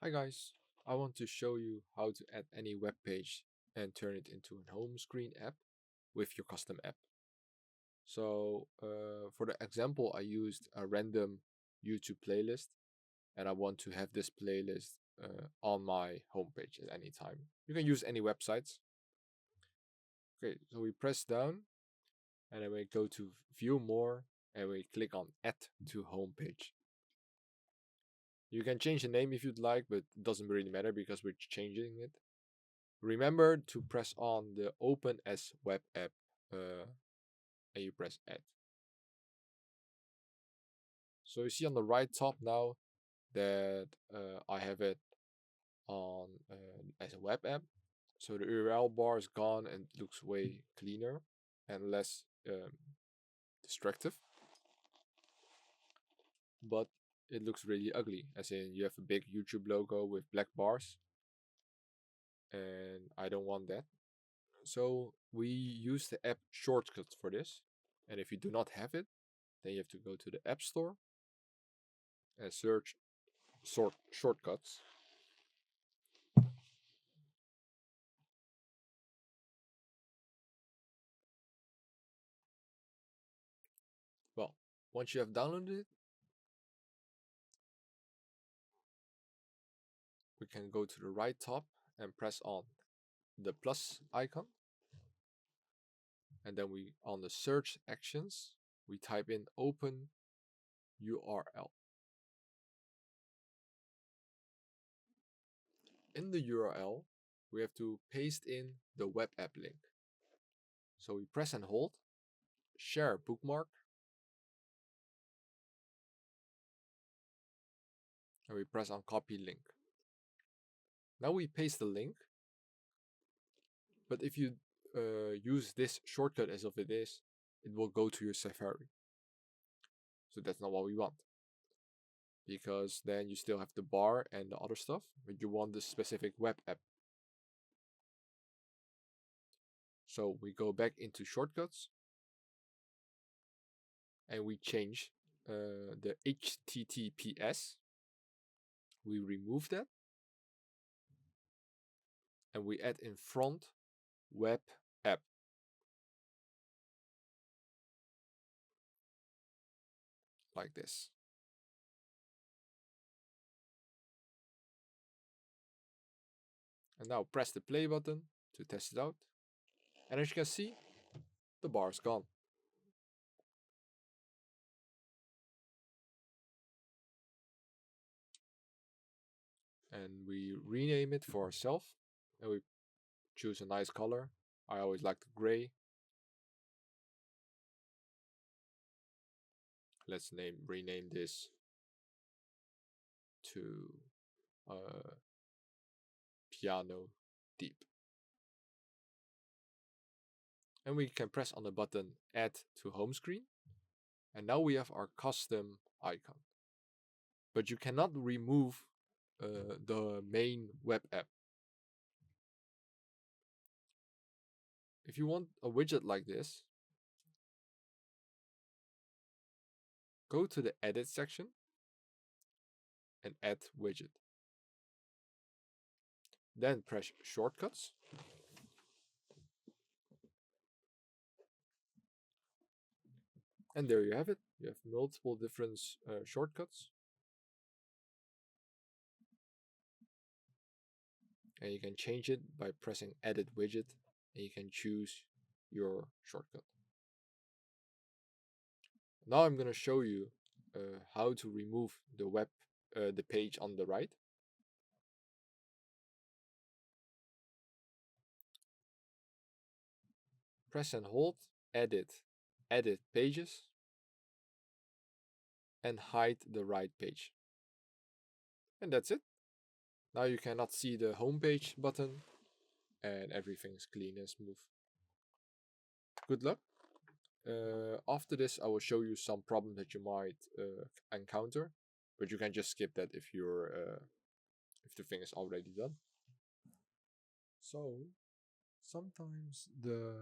Hi guys, I want to show you how to add any web page and turn it into a home screen app with your custom app. For the example, I used a random YouTube playlist and I want to have this playlist on my homepage at any time. You can use any websites. Okay, so we press down and then we go to view more and we click on add to homepage. You can change the name if you'd like, but it doesn't really matter because we're changing it. Remember to press on the open as web app and you press add. So you see on the right top now that I have it on as a web app. So the URL bar is gone and looks way cleaner and less distractive. But it looks really ugly, as in you have a big YouTube logo with black bars, and I don't want that. So we use the app shortcut for this, and if you do not have it, then you have to go to the App Store and search shortcuts. Well, once you have downloaded it, we can go to the right top and press on the plus icon, and then we on the search actions we type in open URL. In the URL, we have to paste in the web app link. So we press and hold, share bookmark, and we press on copy link. Now we paste the link, but if you use this shortcut as of it is, it will go to your Safari. So that's not what we want, because then you still have the bar and the other stuff, but you want the specific web app. So we go back into shortcuts and we change the HTTPS. We remove that and we add in front web app. Like this. And now press the play button to test it out. And as you can see, the bar is gone. And we rename it for ourselves. And we choose a nice color. I always like the gray. Let's rename this to piano deep. And we can press on the button add to home screen. And now we have our custom icon. But you cannot remove the main web app. If you want a widget like this, go to the edit section and add widget. Then press shortcuts. And there you have it. You have multiple different shortcuts. And you can change it by pressing edit widget and you can choose your shortcut. Now I'm going to show you how to remove the page on the right. Press and hold, edit pages, and hide the right page. And that's it. Now you cannot see the home page button and everything is clean and smooth. Good luck. After this, I will show you some problems that you might encounter, but you can just skip that if if the thing is already done. So sometimes the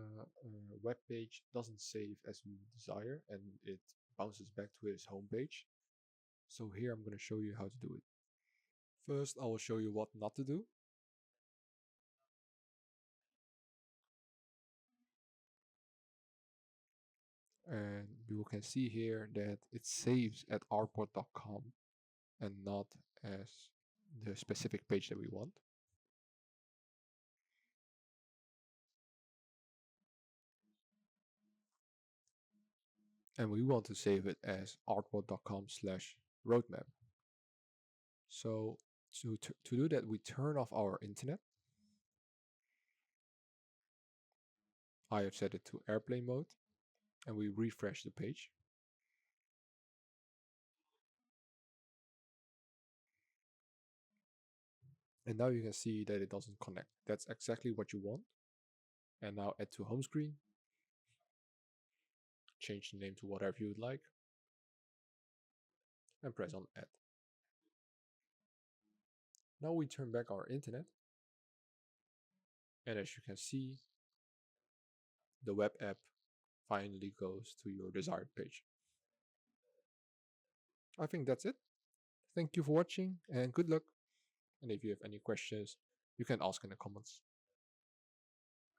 web page doesn't save as we desire and it bounces back to its home page. So here I'm going to show you how to do it. First, I will show you what not to do. And you can see here that it saves at artboard.com and not as the specific page that we want. And we want to save it as artboard.com/roadmap. So to do that, we turn off our internet. I have set it to airplane mode, and we refresh the page. And now you can see that it doesn't connect. That's exactly what you want. And now add to home screen. Change the name to whatever you would like. And press on add. Now we turn back our internet. And as you can see, the web app finally goes to your desired page. I think that's it. Thank you for watching and good luck. And if you have any questions, you can ask in the comments.